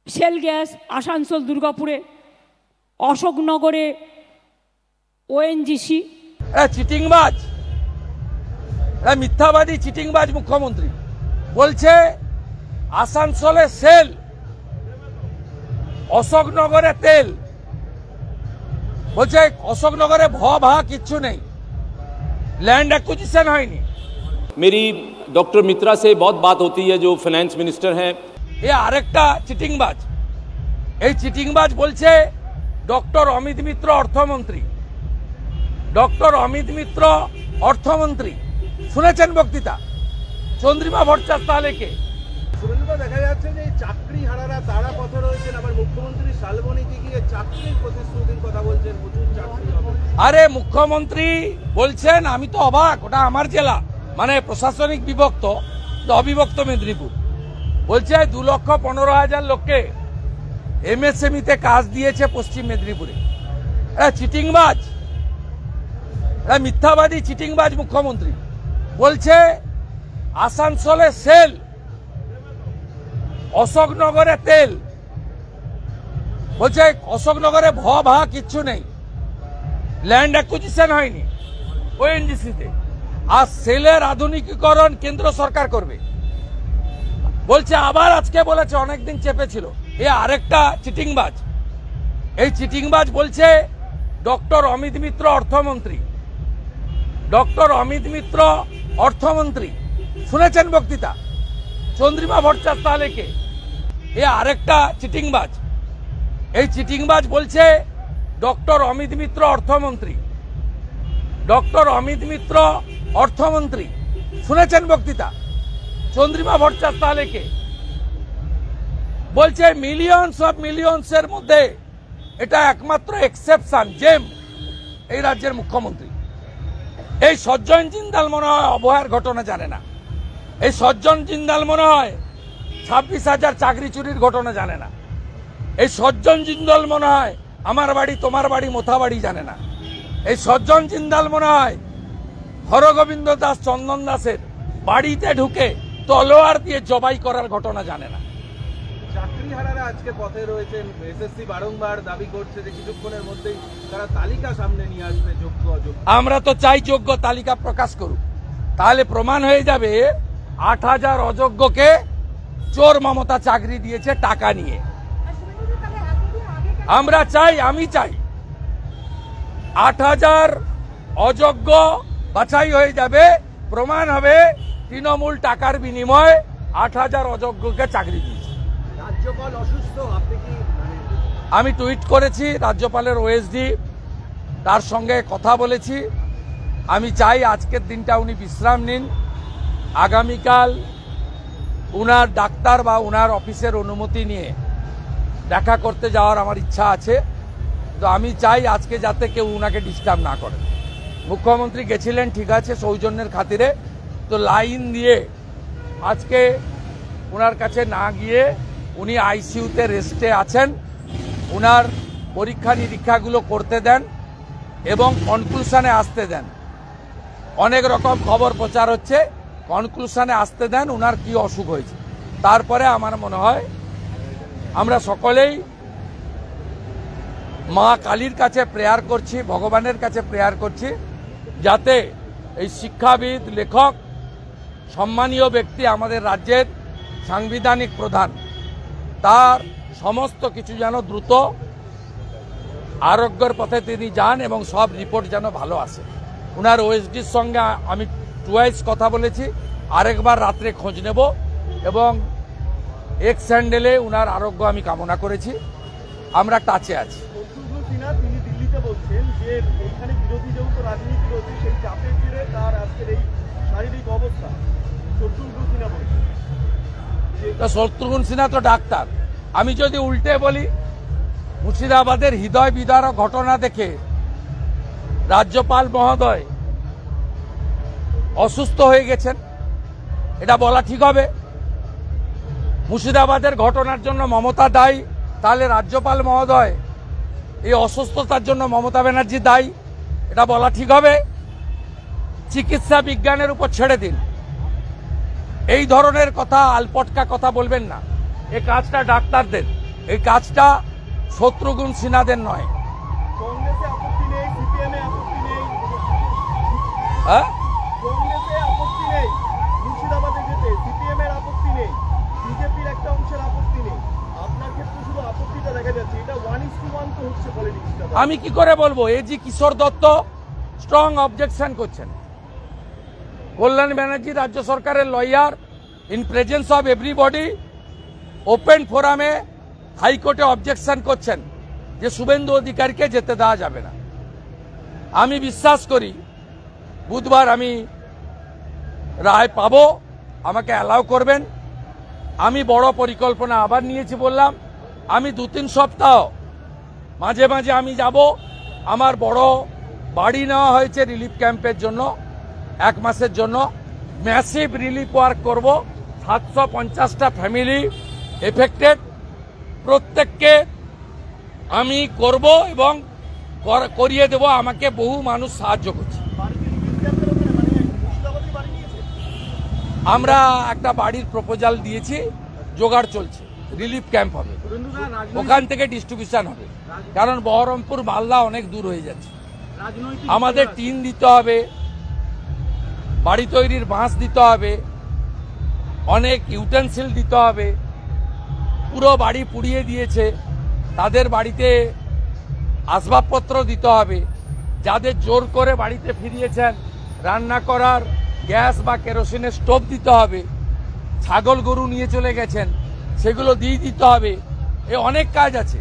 Sell gas Asansol দুর্গাপুরে, অশোকনগরে ONGC. চিটিংবাজ, মিথ্যাবাদী চিটিংবাজ মুখ্যমন্ত্রী বলছে আসানসোলে সেল, অশোকনগরে তেল। বলছে অশোকনগরে ভা কিচ্ছু নেই, लैंड एक्विजिशन হয়নি। मेरी डॉक्टर मित्रा से बहुत बात होती है जो फाइनेंस मिनिस्टर हैं। ये আরেকটা চিটিংবাজ। এই চিটিংবাজ বলছে ডক্টর অমিত মিত্র অর্থমন্ত্রী, ডক্টর অমিত মিত্র অর্থমন্ত্রী। শুনেছেন বক্তৃতা? চন্দ্রিমা ভট্টাচার্য তাহলে কে? দেখা যাচ্ছে যে চাকরি হারারা তারা পথে রয়েছেন, আবার মুখ্যমন্ত্রী শালবনীতে গিয়ে চাকরির প্রতিশ্রুতির কথা বলছেন, প্রচুর চাকরি হবে। আরে মুখ্যমন্ত্রী বলছেন, আমি তো অবাক, ওটা আমার জেলা, মানে প্রশাসনিক বিভক্ত, অবিভক্ত মেদিনীপুর। বলছে 2,15,000 লোককে এমএসএমইতে কাজ দিয়েছে পশ্চিম মেদিনীপুরে। চিটিংবাজ, মিথ্যাবাদী চিটিংবাজ মুখ্যমন্ত্রী বলছে আসানসোলে সেল, অশোকনগরে তেল। বলছে অশোকনগরে ভা কিচ্ছু নেই, ল্যান্ড অ্যাকুইজিশন হয়নি ওএনজিসিতে। আর সেলের আধুনিকীকরণ কেন্দ্র সরকার করবে বলছে। আবার আজকে বলেছে, অনেকদিন চেপেছিল। এ আরেকটা চিটিংবাজ। এই চিটিংবাজ বলছে ডক্টর অমিত মিত্র অর্থমন্ত্রী, ডক্টর অমিত মিত্র অর্থমন্ত্রী। শুনেছেন বক্তৃতা? চন্দ্রিমা ভট্টাচার্য তাহলে কে? এ আরেকটা চিটিংবাজ। এই চিটিংবাজ বলছে ডক্টর অমিত মিত্র অর্থমন্ত্রী, ডক্টর অমিত মিত্র অর্থমন্ত্রী। শুনেছেন বক্তৃতা? চন্দ্রিমা ভট্টাচার্য তাহলে কে? বলছে মিলিয়নস অফ মিলিয়নসের মধ্যে এটা একমাত্র এক্সেপশন, জেম এই রাজ্যের মুখ্যমন্ত্রী। এই সজ্জন জিন্দাল মনে হয় অবহেলার ঘটনা জানে না। এই সজ্জন জিন্দাল মনে হয় 26,000 চাকরি চুরির ঘটনা জানে না। এই সজ্জন জিন্দাল মনে হয় আমার বাড়ি তোমার বাড়ি মোথাবাড়ি জানে না। এই সজ্জন জিন্দাল মনে হয় হরগোবিন্দ দাস চন্দন দাসের বাড়িতে ঢুকে তলোয়ার দিয়ে জবাই করার ঘটনা জানে না। চাকরি হারারা আজকে পথে রয়েছেন। এসএসসি বারংবার দাবি করছে যে কিছুক্ষণের মধ্যেই তারা তালিকা সামনে নিয়ে আসবে, যোগ্য অযোগ্য। আমরা তো চাই যোগ্য তালিকা প্রকাশ করুক, তাহলে প্রমাণ হয়ে যাবে 8,000 অযোগ্যকে চোর মমতা চাকরি দিয়েছে টাকা নিয়ে। আমরা চাই, আমি চাই 8,000 অযোগ্য বাছাই হয়ে যাবে, প্রমাণ হবে তৃণমূল টাকার বিনিময়ে 8,000 অযোগ্যকে চাকরি দিয়েছে। রাজ্যপাল অসুস্থ, আপনি কি? আমি টুইট করেছি, রাজ্যপালের ওএসডি তার সঙ্গে কথা বলেছি। আমি চাই আজকের দিনটা উনি বিশ্রাম নিন, আগামীকাল উনার ডাক্তার বা উনার অফিসের অনুমতি নিয়ে দেখা করতে যাওয়ার আমার ইচ্ছা আছে। তো আমি চাই আজকে যাতে কেউ উনাকে ডিস্টার্ব না করে। মুখ্যমন্ত্রী গেছিলেন ঠিক আছে সৌজন্যের খাতিরে, তো লাইন দিয়ে আজকে উনার কাছে না গিয়ে উনি আইসিইউতে রেস্টে আছেন। উনার পরীক্ষা নিরীক্ষাগুলো করতে দেন এবং কনক্লুশনে আসতে দেন। অনেক রকম খবর প্রচার হচ্ছে, কনক্লুশনে আসতে দেন উনার কি অসুখ হয়েছে। তারপরে আমার মনে হয় আমরা সকলেই মা কালীর কাছে প্রেয়ার করছি, ভগবানের কাছে প্রেয়ার করছি, যাতে এই শিক্ষাবিদ, লেখক, সম্মানীয় ব্যক্তি, আমাদের রাজ্যের সাংবিধানিক প্রধান, তার সমস্ত কিছু যেন দ্রুত আরোগ্যের পথে তিনি যান এবং সব রিপোর্ট যেন ভালো আসে। উনার ওএসডির সঙ্গে আমি টুয়াইস কথা বলেছি, আরেকবার রাত্রে খোঁজ নেব এবং এক্স হ্যান্ডেলে উনার আরোগ্য আমি কামনা করেছি। আমরা টাচে আছি। তিনি দিল্লিতে বলছেন যে এখানে বিরোধী যেহেতু রাজনীতি রয়েছে, সেই চাপের জেরে তার আজকের এই শারীরিক অবস্থা। শত্রুঘ্ন সিনহা বলছেন, শত্রুঘ্ন সিনহা তো ডাক্তার। আমি যদি উল্টে বলি, মুর্শিদাবাদের হৃদয় বিদারক ঘটনা দেখে রাজ্যপাল মহোদয় অসুস্থ হয়ে গেছেন, এটা বলা ঠিক হবে? মুর্শিদাবাদের ঘটনার জন্য মমতা দায়ী, তাহলে রাজ্যপাল মহোদয় এই অসুস্থতার জন্য মমতা ব্যানার্জি দায়ী, এটা বলা ঠিক হবে? চিকিৎসা বিজ্ঞানের উপর ছেড়ে দিন। এই ধরনের কথা, আলপটকা কথা বলবেন না। এই কাজটা ডাক্তারদের। এই কাজটা শত্রুঘ্ন সিনহাদের নয়। কংগ্রেসে আপত্তি নেই, সিপিএম এ আপত্তি নেই, হ্যাঁ, কংগ্রেসে আপত্তি নেই মুর্শিদাবাদে যেতে, সিপিএম এর আপত্তি নেই, বিজেপির একটা অংশের আপত্তি নেই, আপনার ক্ষেত্রে শুধু আপত্তিটা দেখা যাচ্ছে। এটা 1:1 তো হচ্ছে পলিটিক্সটা। আমি কি করে বলবো? এজি কিশোর দত্ত স্ট্রং অবজেকশন করছেন। কল্যাণ ব্যানার্জি রাজ্য সরকারের lawyer in presence of everybody open ফোরামে হাইকোর্টে অবজেকশন করছেন যে শুভেন্দু অধিকারীকে যেতে দেওয়া যাবে না। আমি বিশ্বাস করি বুধবার আমি রায় পাবো, আমাকে অ্যালাউ করবেন। আমি বড় পরিকল্পনা আবার নিয়েছি, বললাম আমি 2-3 সপ্তাহ মাঝে মাঝে আমি যাব। আমার বড় বাড়ি নেওয়া হয়েছে রিলিফ ক্যাম্পের জন্য, 1 মাসের জন্য ম্যাসিভ রিলিফ ওয়ার্ক করব। 750টা ফ্যামিলি এফেক্টেড, প্রত্যেককে আমি করব এবং করিয়ে দেব। আমাকে বহু মানুষ সাহায্য করছে। আমরা একটা বাড়ির প্রপোজাল দিয়েছি, জোগাড় চলছে, রিলিফ ক্যাম্প হবে, ওখান থেকে ডিস্ট্রিবিউশন হবে। কারণ বহরমপুর মালদা অনেক দূর হয়ে যাচ্ছে। আমাদের টিন দিতে হবে, বাড়ি তৈরির বাঁশ দিতে হবে, অনেক ইউটেন্সিল দিতে হবে। পুরো বাড়ি পুড়িয়ে দিয়েছে, তাদের বাড়িতে আসবাবপত্র দিতে হবে। যাদের জোর করে বাড়িতে ফিরিয়েছেন রান্না করার গ্যাস বা কেরোসিনের স্টোভ দিতে হবে। ছাগল গরু নিয়ে চলে গেছেন, সেগুলো দিয়ে দিতে হবে। এ অনেক কাজ আছে।